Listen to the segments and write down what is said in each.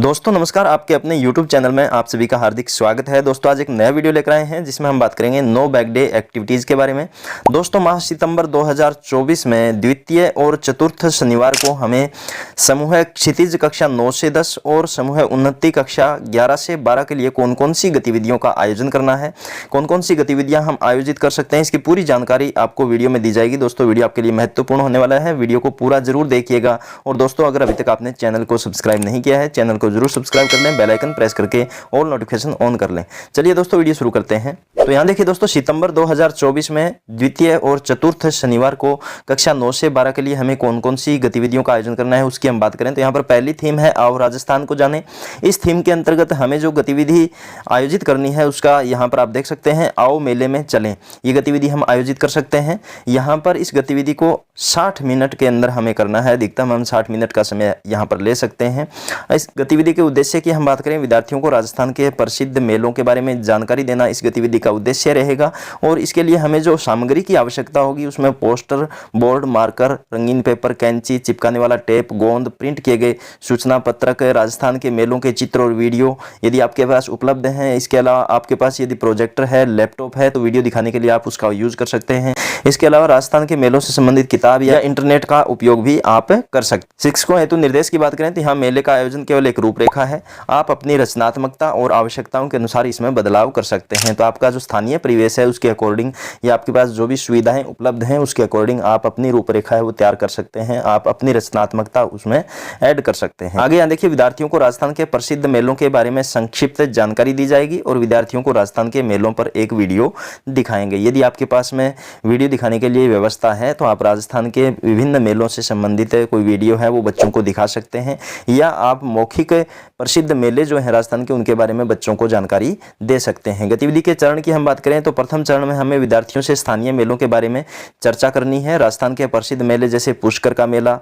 दोस्तों नमस्कार, आपके अपने YouTube चैनल में आप सभी का हार्दिक स्वागत है। दोस्तों आज एक नया वीडियो लेकर आए हैं जिसमें हम बात करेंगे नो बैक डे एक्टिविटीज़ के बारे में। दोस्तों माह सितंबर 2024 में द्वितीय और चतुर्थ शनिवार को हमें समूह क्षितिज कक्षा 9 से 10 और समूह उन्नति कक्षा 11 से 12 के लिए कौन कौन सी गतिविधियों का आयोजन करना है, कौन कौन सी गतिविधियाँ हम आयोजित कर सकते हैं, इसकी पूरी जानकारी आपको वीडियो में दी जाएगी। दोस्तों वीडियो आपके लिए महत्वपूर्ण होने वाला है, वीडियो को पूरा जरूर देखिएगा। और दोस्तों अगर अभी तक आपने चैनल को सब्सक्राइब नहीं किया है, चैनल को जरूर सब्सक्राइब कर लें, बेल आइकन प्रेस करके ऑल नोटिफिकेशन ऑन कर लें। चलिए दोस्तों वीडियो शुरू करते हैं। तो यहाँ देखिए दोस्तों, सितंबर 2024 में द्वितीय और चतुर्थ शनिवार को कक्षा 9 से 12 के लिए हमें कौन कौन सी गतिविधियों का आयोजन करना है उसकी हम बात करें तो यहाँ पर पहली थीम है आओ राजस्थान को जाने। इस थीम के अंतर्गत हमें जो गतिविधि आयोजित करनी है उसका यहाँ पर आप देख सकते हैं, आओ मेले में चलें। ये गतिविधि हम आयोजित कर सकते हैं। यहाँ पर इस गतिविधि को 60 मिनट के अंदर हमें करना है, अधिकतम हम 60 मिनट का समय यहाँ पर ले सकते हैं। इस गतिविधि के उद्देश्य की हम बात करें, विद्यार्थियों को राजस्थान के प्रसिद्ध मेलों के बारे में जानकारी देना इस गतिविधि का उद्देश्य रहेगा। और इसके लिए हमें जो सामग्री की आवश्यकता होगी उसमें पोस्टर, बोर्ड, मार्कर, रंगीन पेपर, कैंची, चिपकाने वाला टेप, गोंद, प्रिंट किए गए सूचना पत्रक, राजस्थान के मेलों के चित्र और वीडियो यदि आपके पास उपलब्ध हैं। इसके अलावा आपके पास यदि प्रोजेक्टर है, लैपटॉप है तो वीडियो दिखाने के लिए आप उसका यूज कर सकते हैं। इसके अलावा राजस्थान के मेलों से संबंधित किताब या इंटरनेट का उपयोग भी आप कर सकते हैं। शिक्षकों हेतु निर्देश की बात करें तो यहाँ मेले का आयोजन केवल एक रूपरेखा है, आप अपनी रचनात्मकता और आवश्यकताओं के अनुसार इसमें बदलाव कर सकते हैं। तो आपका जो स्थानीय परिवेश है उसके अकॉर्डिंग या आपके पास जो भी सुविधाएं उपलब्ध हैं उसके अकॉर्डिंग आप अपनी रूपरेखा है वो तैयार कर सकते हैं, आप अपनी रचनात्मकता उसमें ऐड कर सकते हैं। आगे यहाँ देखिए, विद्यार्थियों को राजस्थान के प्रसिद्ध मेलों के बारे में संक्षिप्त जानकारी दी जाएगी और विद्यार्थियों को राजस्थान के मेलों पर एक वीडियो दिखाएंगे। यदि आपके पास में वीडियो दिखाने के लिए व्यवस्था है तो आप राजस्थान के विभिन्न मेलों से संबंधित कोई वीडियो है वो बच्चों को दिखा सकते हैं, या आप मौखिक प्रसिद्ध मेले जो है राजस्थान के उनके बारे में बच्चों को जानकारी दे सकते हैं। गतिविधि के चरण की हम बात करें तो प्रथम चरण में हमें विद्यार्थियों से स्थानीय मेलों के बारे में चर्चा करनी है। राजस्थान के प्रसिद्ध मेले जैसे पुष्कर का मेला,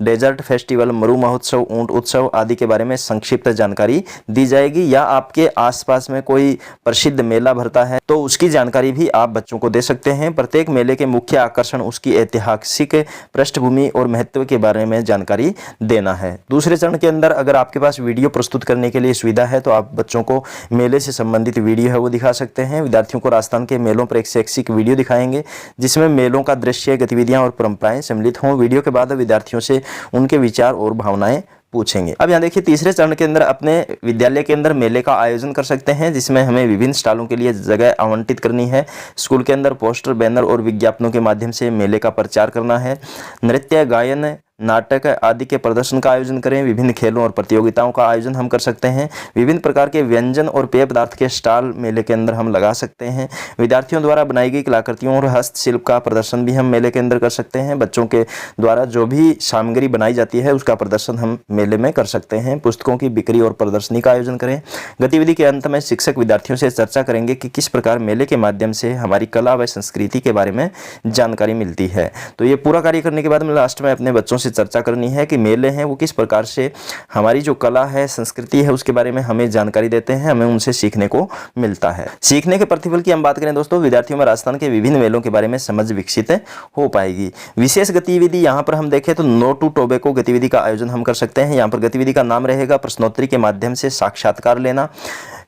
डेजर्ट फेस्टिवल, मरु महोत्सव, ऊंट उत्सव आदि के बारे में संक्षिप्त जानकारी दी जाएगी। या आपके आसपास में कोई प्रसिद्ध मेला भरता है तो उसकी जानकारी भी आप बच्चों को दे सकते हैं। प्रत्येक मेले के मुख्य आकर्षण, उसकी ऐतिहासिक पृष्ठभूमि और महत्व के बारे में जानकारी देना है। दूसरे चरण के अंदर अगर आपके पास वीडियो प्रस्तुत करने के लिए सुविधा है तो आप बच्चों को मेले से संबंधित वीडियो है वो दिखा सकते हैं। विद्यार्थियों को राजस्थान के मेलों पर एक शैक्षिक वीडियो दिखाएंगे जिसमें मेलों का दृश्य, गतिविधियां और परंपराएं सम्मिलित हों। वीडियो के बाद विद्यार्थियों से उनके विचार और भावनाएं पूछेंगे। अब यहाँ देखिए, तीसरे चरण के अंदर अपने विद्यालय के अंदर मेले का आयोजन कर सकते हैं जिसमें हमें विभिन्न स्टॉलों के लिए जगह आवंटित करनी है। स्कूल के अंदर पोस्टर, बैनर और विज्ञापनों के माध्यम से मेले का प्रचार करना है। नृत्य, गायन, नाटक आदि के प्रदर्शन का आयोजन करें। विभिन्न खेलों और प्रतियोगिताओं का आयोजन हम कर सकते हैं। विभिन्न प्रकार के व्यंजन और पेय पदार्थ के स्टॉल मेले के अंदर हम लगा सकते हैं। विद्यार्थियों द्वारा बनाई गई कलाकृतियों और हस्तशिल्प का प्रदर्शन भी हम मेले के अंदर कर सकते हैं। बच्चों के द्वारा जो भी सामग्री बनाई जाती है उसका प्रदर्शन हम मेले में कर सकते हैं। पुस्तकों की बिक्री और प्रदर्शनी का आयोजन करें। गतिविधि के अंत में शिक्षक विद्यार्थियों से चर्चा करेंगे कि किस प्रकार मेले के माध्यम से हमारी कला व संस्कृति के बारे में जानकारी मिलती है। तो ये पूरा कार्य करने के बाद में लास्ट में अपने बच्चों से चर्चा करनी है कि मेले हैं वो किस प्रकार से हमारी जो कला है, संस्कृति है उसके बारे में हमें जानकारी देते हैं, हमें उनसे सीखने को मिलता है। सीखने के प्रतिफल की हम बात करें दोस्तों, विद्यार्थियों में राजस्थान के विभिन्न मेलों के बारे में समझ विकसित हो पाएगी। विशेष गतिविधि यहाँ पर हम देखें तो नो टू टोबैको गतिविधि का आयोजन हम कर सकते हैं। यहाँ पर गतिविधि का नाम रहेगा प्रश्नोत्तरी के माध्यम से साक्षात्कार लेना।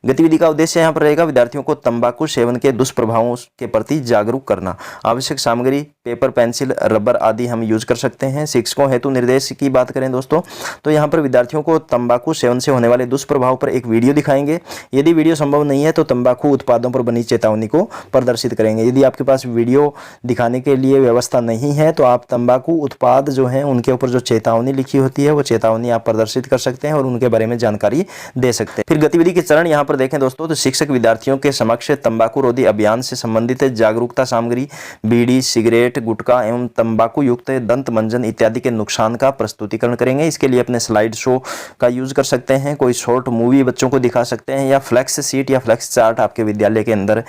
गतिविधि का उद्देश्य यहाँ पर रहेगा विद्यार्थियों को तंबाकू सेवन के दुष्प्रभावों के प्रति जागरूक करना। आवश्यक सामग्री पेपर, पेंसिल, रबर आदि हम यूज कर सकते हैं। शिक्षकों हेतु निर्देश की बात करें दोस्तों तो यहाँ पर विद्यार्थियों को तंबाकू सेवन से होने वाले दुष्प्रभाव पर एक वीडियो दिखाएंगे। यदि वीडियो संभव नहीं है तो तंबाकू उत्पादों पर बनी चेतावनी को प्रदर्शित करेंगे। यदि आपके पास वीडियो दिखाने के लिए व्यवस्था नहीं है तो आप तंबाकू उत्पाद जो हैं उनके ऊपर जो चेतावनी लिखी होती है वो चेतावनी आप प्रदर्शित कर सकते हैं और उनके बारे में जानकारी दे सकते हैं। फिर गतिविधि के चरण यहाँ देखें दोस्तों तो शिक्षक विद्यार्थियों के समक्ष तंबाकू रोधी अभियान से संबंधित जागरूकता सामग्री, बीड़ी, सिगरेट, गुटखा एवं तंबाकू युक्त दंत मंजन इत्यादि के नुकसान का प्रस्तुतिकरण करेंगे। इसके लिए अपने स्लाइड शो का यूज कर सकते हैं, कोई शॉर्ट मूवी बच्चों को दिखा सकते हैं, या फ्लैक्स सीट या फ्लैक्स चार्ट आपके विद्यालय के अंदर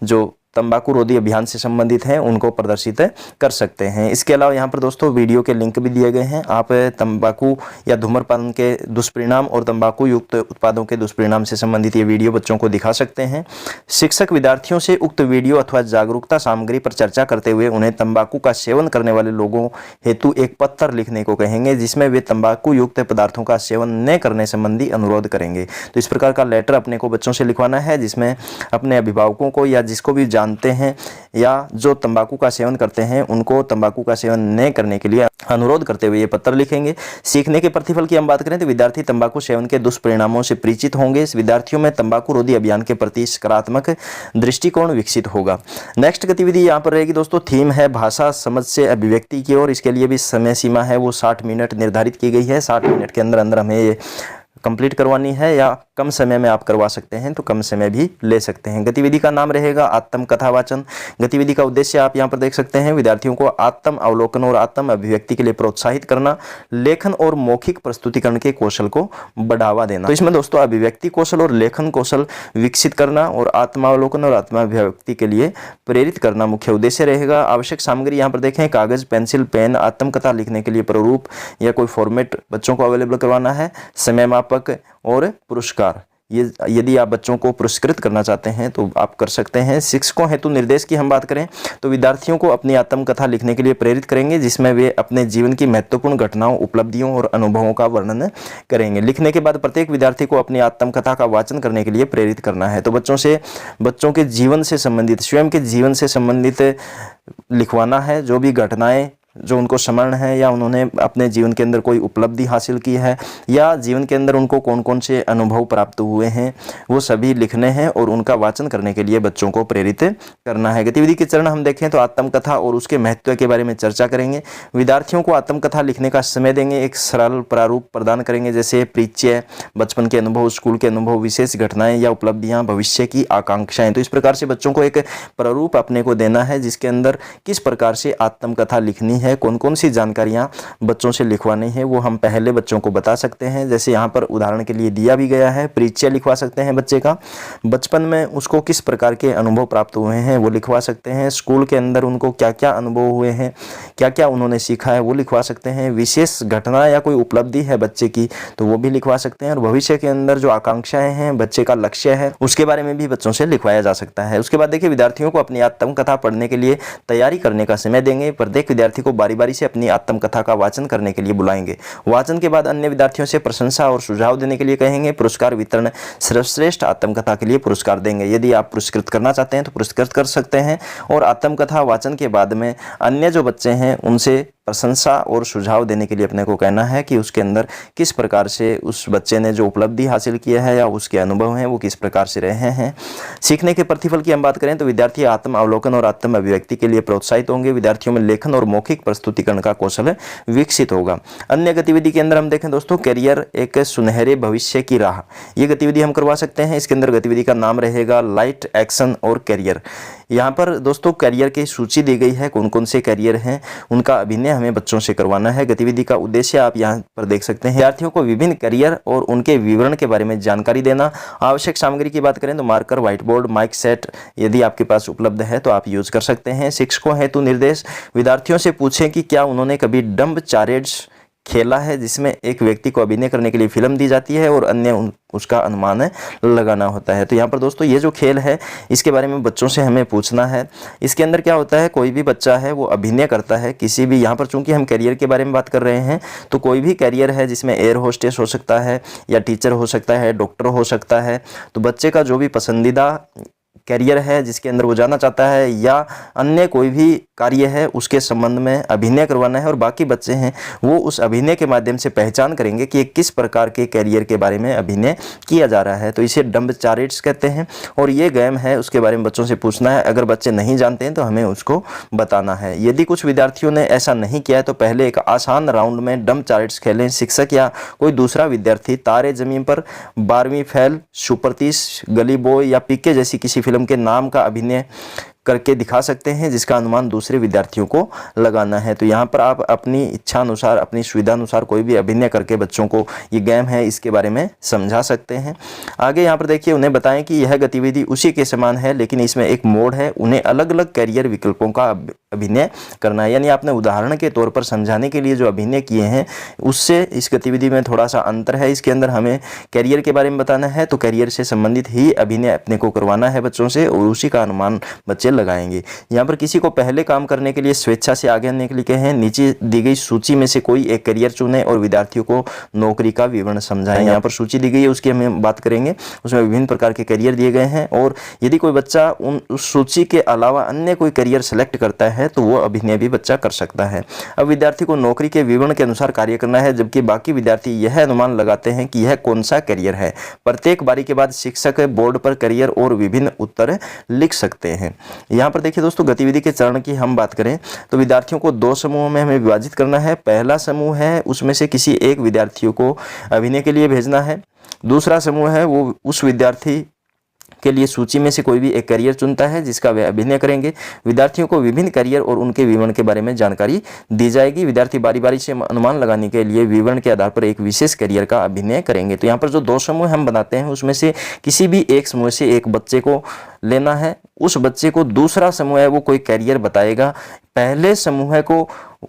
जो तंबाकू रोधी अभियान से संबंधित हैं उनको प्रदर्शित कर सकते हैं। इसके अलावा यहाँ पर दोस्तों वीडियो के लिंक भी दिए गए हैं। आप तंबाकू या धूम्रपान के दुष्परिणाम और तंबाकू युक्त उत्पादों के दुष्परिणाम से संबंधित ये वीडियो बच्चों को दिखा सकते हैं। शिक्षक विद्यार्थियों से उक्त वीडियो अथवा जागरूकता सामग्री पर चर्चा करते हुए उन्हें तंबाकू का सेवन करने वाले लोगों हेतु एक पत्र लिखने को कहेंगे, जिसमें वे तंबाकू युक्त पदार्थों का सेवन न करने संबंधी अनुरोध करेंगे। तो इस प्रकार का लेटर अपने को बच्चों से लिखवाना है, जिसमें अपने अभिभावकों को या जिसको भी जानते हैं या जो तंबाकू का सेवन करते हैं उनको तंबाकू का सेवन न करने के लिए अनुरोध करते हुए ये पत्र लिखेंगे। सीखने के प्रतिफल की हम बात करें तो विद्यार्थी तंबाकू सेवन के दुष्परिणामों से परिचित होंगे। इस विद्यार्थियों में तंबाकू रोधी अभियान के प्रति सकारात्मक दृष्टिकोण विकसित होगा। नेक्स्ट गतिविधि यहाँ पर रहेगी दोस्तों, थीम है भाषा समझ से अभिव्यक्ति की ओर। इसके लिए भी समय सीमा है वो 60 मिनट निर्धारित की गई है। 60 मिनट के अंदर अंदर हमें ये कंप्लीट करवानी है, या कम समय में आप करवा सकते हैं तो कम समय भी ले सकते हैं। गतिविधि का नाम रहेगा आत्मकथा वाचन। गतिविधि का उद्देश्य आप यहाँ पर देख सकते हैं, विद्यार्थियों को आत्म अवलोकन और आत्म अभिव्यक्ति के लिए प्रोत्साहित करना, लेखन और मौखिक प्रस्तुतिकरण के कौशल को बढ़ावा देना। तो इसमें दोस्तों अभिव्यक्ति कौशल और लेखन कौशल विकसित करना और आत्मावलोकन और आत्माभिव्यक्ति के लिए प्रेरित करना मुख्य उद्देश्य रहेगा। आवश्यक सामग्री यहाँ पर देखें, कागज, पेंसिल, पेन, आत्मकथा लिखने के लिए प्रारूप या कोई फॉर्मेट बच्चों को अवेलेबल करवाना है, समय मापक और पुरस्कार। ये यदि आप बच्चों को पुरस्कृत करना चाहते हैं तो आप कर सकते हैं। शिक्षकों हेतु निर्देश की हम बात करें तो विद्यार्थियों को अपनी आत्मकथा लिखने के लिए प्रेरित करेंगे, जिसमें वे अपने जीवन की महत्वपूर्ण घटनाओं, उपलब्धियों और अनुभवों का वर्णन करेंगे। लिखने के बाद प्रत्येक विद्यार्थी को अपनी आत्मकथा का वाचन करने के लिए प्रेरित करना है। तो बच्चों के जीवन से संबंधित, स्वयं के जीवन से संबंधित लिखवाना है, जो भी घटनाएं जो उनको स्मरण है या उन्होंने अपने जीवन के अंदर कोई उपलब्धि हासिल की है या जीवन के अंदर उनको कौन कौन से अनुभव प्राप्त हुए हैं वो सभी लिखने हैं और उनका वाचन करने के लिए बच्चों को प्रेरित करना है। गतिविधि के चरण हम देखें तो आत्मकथा और उसके महत्व के बारे में चर्चा करेंगे। विद्यार्थियों को आत्मकथा लिखने का समय देंगे, एक सरल प्रारूप प्रदान करेंगे, जैसे परिचय, बचपन के अनुभव, स्कूल के अनुभव, विशेष घटनाएं या उपलब्धियां, भविष्य की आकांक्षाएं। तो इस प्रकार से बच्चों को एक प्रारूप अपने को देना है जिसके अंदर किस प्रकार से आत्मकथा लिखनी है, कौन कौन सी जानकारियां बच्चों से लिखवानी है वो हम पहले बच्चों को बता सकते हैं। जैसे यहाँ पर उदाहरण के लिए दिया भी गया है, परिचय लिखवा सकते हैं बच्चे का, बचपन में उसको किस प्रकार के अनुभव प्राप्त हुए हैं वो लिखवा सकते हैं, स्कूल के अंदर उनको क्या क्या अनुभव हुए हैं, क्या क्या उन्होंने सीखा है वो लिखवा सकते हैं, विशेष घटना या कोई उपलब्धि है बच्चे की तो वो भी लिखवा सकते हैं, और भविष्य के अंदर जो आकांक्षाएं हैं, बच्चे का लक्ष्य है, उसके बारे में भी बच्चों से लिखवाया जा सकता है। उसके बाद देखिए विद्यार्थियों को अपनी आत्मकथा पढ़ने के लिए तैयारी करने का समय देंगे। प्रत्येक विद्यार्थी को बारी बारी से अपनी आत्मकथा का वाचन करने के लिए बुलाएंगे। वाचन के बाद अन्य विद्यार्थियों से प्रशंसा और सुझाव देने के लिए कहेंगे। पुरस्कार वितरण, सर्वश्रेष्ठ आत्मकथा के लिए पुरस्कार देंगे। यदि आप पुरस्कृत करना चाहते हैं तो पुरस्कृत कर सकते हैं। और आत्मकथा वाचन के बाद में अन्य जो बच्चे हैं उनसे प्रशंसा और सुझाव देने के लिए अपने को कहना है कि उसके अंदर किस प्रकार से उस बच्चे ने जो उपलब्धि हासिल किया है या उसके अनुभव हैं वो किस प्रकार से रहे हैं। सीखने के प्रतिफल की हम बात करें तो विद्यार्थी आत्म अवलोकन और आत्म अभिव्यक्ति के लिए प्रोत्साहित होंगे। विद्यार्थियों में लेखन और मौखिक प्रस्तुतिकरण का कौशल विकसित होगा। अन्य गतिविधि के अंदर हम देखें दोस्तों, करियर एक सुनहरे भविष्य की राह, ये गतिविधि हम करवा सकते हैं। इसके अंदर गतिविधि का नाम रहेगा लाइट, एक्शन और करियर। यहाँ पर दोस्तों करियर की सूची दी गई है, कौन कौन से करियर हैं, उनका अभिनय हमें बच्चों से करवाना है। गतिविधि का उद्देश्य आप यहाँ पर देख सकते हैं, विद्यार्थियों को विभिन्न करियर और उनके विवरण के बारे में जानकारी देना। आवश्यक सामग्री की बात करें तो marker, whiteboard, mic set यदि आपके पास उपलब्ध है तो आप यूज कर सकते हैं। शिक्षकों हेतु निर्देश, विद्यार्थियों से पूछें कि क्या उन्होंने कभी डम्ब चारेड्स खेला है, जिसमें एक व्यक्ति को अभिनय करने के लिए फिल्म दी जाती है और अन्य उसका अनुमान लगाना होता है। तो यहाँ पर दोस्तों ये जो खेल है इसके बारे में बच्चों से हमें पूछना है। इसके अंदर क्या होता है, कोई भी बच्चा है वो अभिनय करता है किसी भी, यहाँ पर चूंकि हम करियर के बारे में बात कर रहे हैं तो कोई भी करियर है जिसमें एयर होस्टेस हो सकता है या टीचर हो सकता है, डॉक्टर हो सकता है। तो बच्चे का जो भी पसंदीदा करियर है जिसके अंदर वो जाना चाहता है या अन्य कोई भी कार्य है उसके संबंध में अभिनय करवाना है, और बाकी बच्चे हैं वो उस अभिनय के माध्यम से पहचान करेंगे कि किस प्रकार के करियर के बारे में अभिनय किया जा रहा है। तो इसे डम्ब चारेट्स कहते हैं और ये गेम है उसके बारे में बच्चों से पूछना है। अगर बच्चे नहीं जानते हैं तो हमें उसको बताना है। यदि कुछ विद्यार्थियों ने ऐसा नहीं किया है तो पहले एक आसान राउंड में डम्ब चारेट्स खेलें। शिक्षक या कोई दूसरा विद्यार्थी तारे जमीन पर, 12वीं फेल, सुपर 30, गली बॉय या पीके जैसी किसी फिल्म के नाम का अभिनय करके दिखा सकते हैं, जिसका अनुमान दूसरे विद्यार्थियों को लगाना है। तो यहाँ पर आप अपनी इच्छा अनुसार, अपनी सुविधा अनुसार कोई भी अभिनय करके बच्चों को ये गेम है इसके बारे में समझा सकते हैं। आगे यहाँ पर देखिए, उन्हें बताएं कि यह गतिविधि उसी के समान है, लेकिन इसमें एक मोड़ है, उन्हें अलग अलग करियर विकल्पों का अभिनय करना है। यानी आपने उदाहरण के तौर पर समझाने के लिए जो अभिनय किए हैं उससे इस गतिविधि में थोड़ा सा अंतर है। इसके अंदर हमें करियर के बारे में बताना है, तो करियर से संबंधित ही अभिनय अपने को करवाना है बच्चों से, और उसी का अनुमान बच्चे लगाएंगे। यहाँ पर किसी को पहले काम करने के लिए स्वेच्छा से आगे आने के लिए कहें, नीचे दी गई सूची में से कोई एक करियर चुने और विद्यार्थियों को नौकरी का विवरण समझाएं। यहाँ पर सूची दी गई है, उसकी हम बात करेंगे। उसमें विभिन्न प्रकार के करियर दिए गए हैं, और यदि कोई बच्चा उस सूची के अलावा अन्य कोई करियर सेलेक्ट करता है तो वो अभिनय भी बच्चा कर सकता है। अब विद्यार्थी को नौकरी के विवरण के अनुसार कार्य करना है, जबकि बाकी विद्यार्थी यह अनुमान लगाते हैं कि यह कौन सा करियर है। प्रत्येक बारी के बाद शिक्षक बोर्ड पर करियर और विभिन्न उत्तर लिख सकते हैं। यहाँ पर देखिए दोस्तों, गतिविधि के चरण की हम बात करें तो विद्यार्थियों को 2 समूहों में हमें विभाजित करना है। पहला समूह है उसमें से किसी एक विद्यार्थियों को अभिनय के लिए भेजना है। दूसरा समूह है वो उस विद्यार्थी के लिए सूची में से कोई भी एक करियर चुनता है जिसका वे अभिनय करेंगे। विद्यार्थियों को विभिन्न करियर और उनके विवरण के बारे में जानकारी दी जाएगी। विद्यार्थी बारी बारी से अनुमान लगाने के लिए विवरण के आधार पर एक विशेष करियर का अभिनय करेंगे। तो यहाँ पर जो 2 समूह हम बनाते हैं उसमें से किसी भी एक समूह से एक बच्चे को लेना है। उस बच्चे को दूसरा समूह है वो कोई करियर बताएगा। पहले समूह को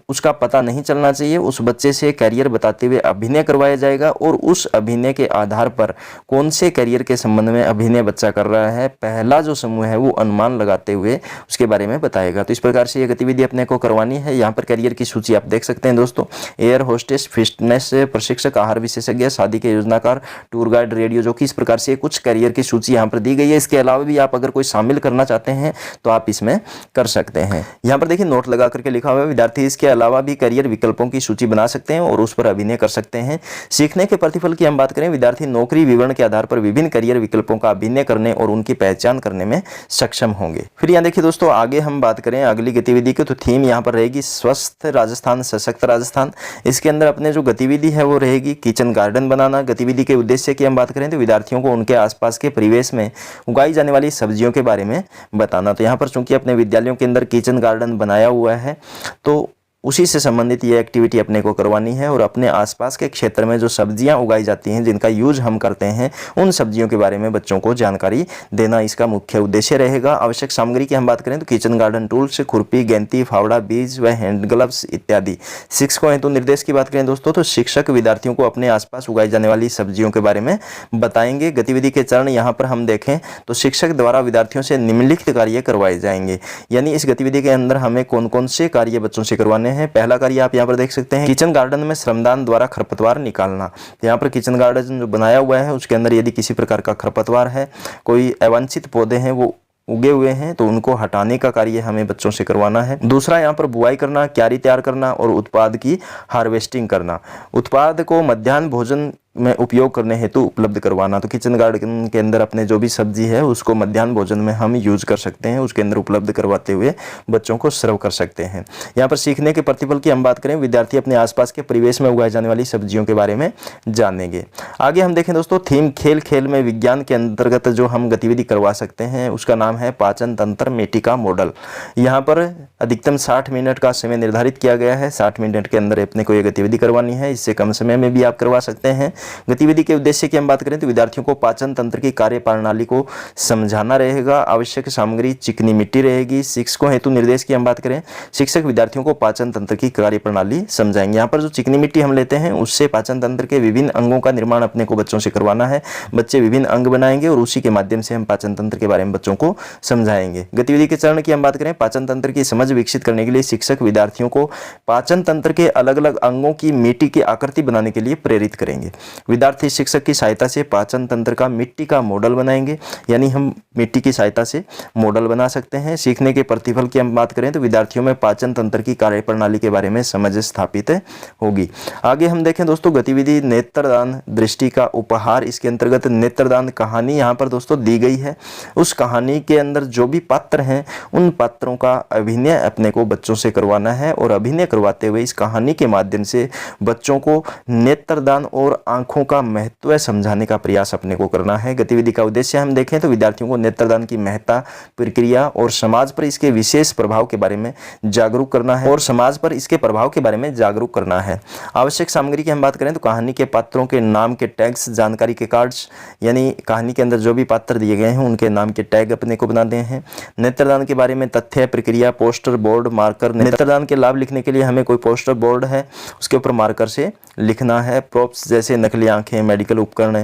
उसका पता नहीं चलना चाहिए, उस बच्चे से करियर बताते हुए अभिनय करवाया जाएगा, और उस अभिनय के आधार पर कौन से करियर के संबंध में अभिनय बच्चा कर रहा है, पहला जो समूह है वो अनुमान लगाते हुए उसके बारे में बताएगा। तो इस प्रकार से ये गतिविधि अपने को करवानी है। यहाँ पर करियर की सूची आप देख सकते हैं दोस्तों। एयर होस्टेस, फिटनेस प्रशिक्षक, आहार विशेषज्ञ, शादी के योजनाकार, टूर गाइड, रेडियो जॉकी, इस प्रकार से कुछ करियर की सूची यहाँ पर दी गई है। इसके अलावा भी आप अगर कोई शामिल करना चाहते हैं तो आप इसमें कर सकते हैं। यहाँ पर देखिए नोट लगा करके लिखा हुआ है, विद्यार्थी इसके अलावा भी करियर विकल्पों की सूची बना सकते हैं और उस पर अभिनय कर सकते हैं। सीखने के प्रतिफल की हम बात करें, विद्यार्थी नौकरी विवरण के आधार पर विभिन्न करियर विकल्पों का अभिनय करने और उनकी पहचान करने में सक्षम होंगे। फिर यहाँ देखिए दोस्तों, आगे हम बात करें अगली गतिविधि की, तो थीम यहाँ पर रहेगी स्वस्थ राजस्थान, सशक्त राजस्थान। इसके अंदर अपने जो गतिविधि है वो रहेगी किचन गार्डन बनाना। गतिविधि के उद्देश्य की हम बात करें तो विद्यार्थियों को उनके आसपास के परिवेश में उगाई जाने वाली सब्जियों के बारे में बताना। तो यहाँ पर चूंकि अपने विद्यालयों के अंदर किचन गार्डन बनाया हुआ है तो उसी से संबंधित ये एक्टिविटी अपने को करवानी है, और अपने आसपास के क्षेत्र में जो सब्जियां उगाई जाती हैं जिनका यूज हम करते हैं उन सब्जियों के बारे में बच्चों को जानकारी देना इसका मुख्य उद्देश्य रहेगा। आवश्यक सामग्री की हम बात करें तो किचन गार्डन टूल्स, खुरपी, गेंती, फावड़ा, बीज व हैंड ग्लव्स इत्यादि। शिक्षकों हेतु निर्देश की बात करें दोस्तों तो शिक्षक विद्यार्थियों को अपने आसपास उगाई जाने वाली सब्जियों के बारे में बताएंगे। गतिविधि के चरण यहाँ पर हम देखें तो शिक्षक द्वारा विद्यार्थियों से निम्नलिखित कार्य करवाए जाएंगे। यानी इस गतिविधि के अंदर हमें कौन कौन से कार्य बच्चों से करवाने हैं। पहला कार्य आप यहाँ पर देख सकते हैं, किचन गार्डन में श्रमदान द्वारा खरपतवार निकालना। यहाँ पर किचन गार्डन जो बनाया हुआ है उसके अंदर यदि किसी प्रकार का खरपतवार है, कोई अवांछित पौधे हैं वो उगे हुए हैं तो उनको हटाने का कार्य हमें बच्चों से करवाना है। दूसरा यहाँ पर बुआई करना, क्यारी तैयार करना और उत्पाद की हार्वेस्टिंग करना। उत्पाद को मध्याह्न भोजन में उपयोग करने हेतु उपलब्ध करवाना। तो किचन गार्डन के अंदर अपने जो भी सब्जी है उसको मध्याह्न भोजन में हम यूज कर सकते हैं, उसके अंदर उपलब्ध करवाते हुए बच्चों को सर्व कर सकते हैं। यहाँ पर सीखने के प्रतिफल की हम बात करें, विद्यार्थी अपने आसपास के परिवेश में उगाई जाने वाली सब्जियों के बारे में जानेंगे। आगे हम देखें दोस्तों, थीम खेल खेल में विज्ञान के अंतर्गत जो हम गतिविधि करवा सकते हैं उसका नाम है पाचन तंत्र मेटिका मॉडल। यहाँ पर अधिकतम 60 मिनट का समय निर्धारित किया गया है। 60 मिनट के अंदर अपने को ये गतिविधि करवानी है, इससे कम समय में भी आप करवा सकते हैं। गतिविधि के उद्देश्य की हम बात करें तो विद्यार्थियों को पाचन तंत्र की कार्य प्रणाली को समझाना रहेगा। आवश्यक सामग्री चिकनी मिट्टी रहेगी। शिक्षकों हेतु निर्देश की हम बात करें, शिक्षक विद्यार्थियों को पाचन तंत्र की कार्य प्रणाली समझाएंगे। यहाँ पर जो चिकनी मिट्टी हम लेते हैं उससे पाचन तंत्र के विभिन्न अंगों का निर्माण अपने को बच्चों से करवाना है। बच्चे विभिन्न अंग बनाएंगे और उसी के माध्यम से हम पाचन तंत्र के बारे में बच्चों को समझाएंगे। गतिविधि के चरण की हम बात करें, पाचन तंत्र की समझ विकसित करने के लिए शिक्षक विद्यार्थियों को पाचन तंत्र के अलग अलग अंगों की मिट्टी की आकृति बनाने के लिए प्रेरित करेंगे। विद्यार्थी शिक्षक की सहायता से पाचन तंत्र का मिट्टी का मॉडल बनाएंगे, यानी हम मिट्टी की सहायता से मॉडल बना सकते हैं। सीखने के प्रतिफल की हम बात करें तो विद्यार्थियों में पाचन तंत्र की कार्यप्रणाली के बारे में समझ स्थापित होगी। आगे हम देखें दोस्तों, गतिविधि नेत्रदान दृष्टि का उपहार। इसके अंतर्गत नेत्रदान कहानी यहाँ पर दोस्तों दी गई है। उस कहानी के अंदर जो भी पात्र हैं उन पात्रों का अभिनय अपने को बच्चों से करवाना है, और अभिनय करवाते हुए इस कहानी के माध्यम से बच्चों को नेत्रदान और आंखों का महत्व समझाने का प्रयास अपने को करना है। गतिविधि का उद्देश्य हम देखें तो विद्यार्थियों को नेत्रदान की महत्ता, प्रक्रिया और समाज पर इसके विशेष प्रभाव के बारे में जागरूक करना है आवश्यक सामग्री की हम बात करें तो कहानी के पात्रों के नाम के टैग्स, जानकारी के कार्ड्स, यानी कहानी के अंदर जो भी पात्र दिए गए हैं उनके नाम के टैग अपने को बनाने हैं। नेत्रदान के बारे में तथ्य, प्रक्रिया, पोस्टर, बोर्ड, मार्कर। नेत्रदान के लाभ लिखने के लिए हमें कोई पोस्टर बोर्ड है उसके ऊपर मार्कर से लिखना है। प्रोप्स जैसे नकली आंखें, मेडिकल उपकरण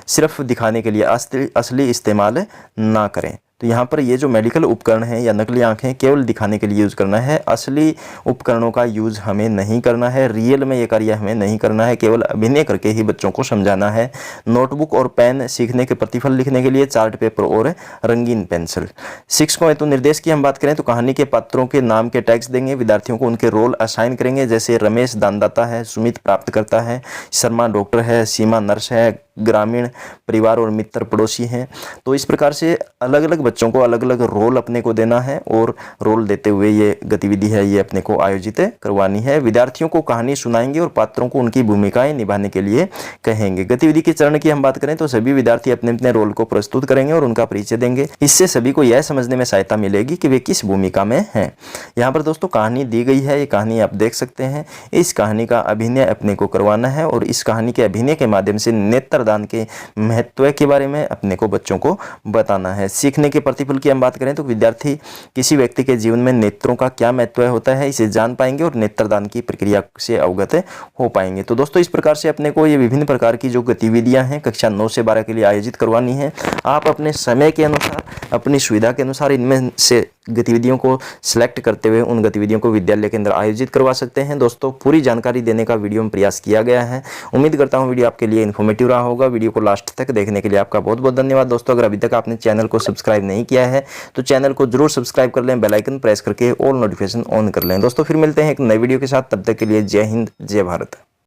सिर्फ दिखाने के लिए असली इस्तेमाल ना करें। तो यहाँ पर ये जो मेडिकल उपकरण हैं या नकली आंखें केवल दिखाने के लिए यूज़ करना है, असली उपकरणों का यूज़ हमें नहीं करना है। रियल में ये कार्य हमें नहीं करना है, केवल अभिनय करके ही बच्चों को समझाना है। नोटबुक और पेन, सीखने के प्रतिफल लिखने के लिए चार्ट पेपर और रंगीन पेंसिल। शिक्षकों हेतु निर्देश की हम बात करें तो कहानी के पात्रों के नाम के टैग्स देंगे, विद्यार्थियों को उनके रोल असाइन करेंगे। जैसे रमेश दानदाता है, सुमित प्राप्तकर्ता है, शर्मा डॉक्टर है, सीमा नर्स है, ग्रामीण परिवार और मित्र पड़ोसी हैं। तो इस प्रकार से अलग अलग बच्चों को अलग अलग रोल अपने को देना है और रोल देते हुए ये गतिविधि है ये अपने को आयोजित करवानी है। विद्यार्थियों को कहानी सुनाएंगे और पात्रों को उनकी भूमिकाएं निभाने के लिए कहेंगे। गतिविधि के चरण की हम बात करें तो सभी विद्यार्थी अपने अपने रोल को प्रस्तुत करेंगे और उनका परिचय देंगे। इससे सभी को यह समझने में सहायता मिलेगी कि वे किस भूमिका में हैं। यहाँ पर दोस्तों कहानी दी गई है, ये कहानी आप देख सकते हैं। इस कहानी का अभिनय अपने को करवाना है और इस कहानी के अभिनय के माध्यम से नेत्रदान के महत्व के बारे में अपने को बच्चों को बताना है। सीखने के प्रतिफल की हम बात करें तो विद्यार्थी किसी व्यक्ति के जीवन में नेत्रों का क्या महत्व होता है इसे जान पाएंगे और नेत्रदान की प्रक्रिया से अवगत हो पाएंगे। तो दोस्तों इस प्रकार से अपने को ये विभिन्न प्रकार की जो गतिविधियां हैं कक्षा 9 से 12 के लिए आयोजित करवानी है। आप अपने समय के अनुसार, अपनी सुविधा के अनुसार इनमें से गतिविधियों को सिलेक्ट करते हुए उन गतिविधियों को विद्यालय के अंदर आयोजित करवा सकते हैं। दोस्तों पूरी जानकारी देने का वीडियो में प्रयास किया गया है। उम्मीद करता हूं वीडियो आपके लिए इन्फॉर्मेटिव रहा होगा। वीडियो को लास्ट तक देखने के लिए आपका बहुत बहुत धन्यवाद। दोस्तों अगर अभी तक आपने चैनल को सब्सक्राइब नहीं किया है तो चैनल को जरूर सब्सक्राइब कर लें, बेल आइकन प्रेस करके ऑल नोटिफिकेशन ऑन कर लें। दोस्तों फिर मिलते हैं एक नई वीडियो के साथ, तब तक के लिए जय हिंद, जय भारत।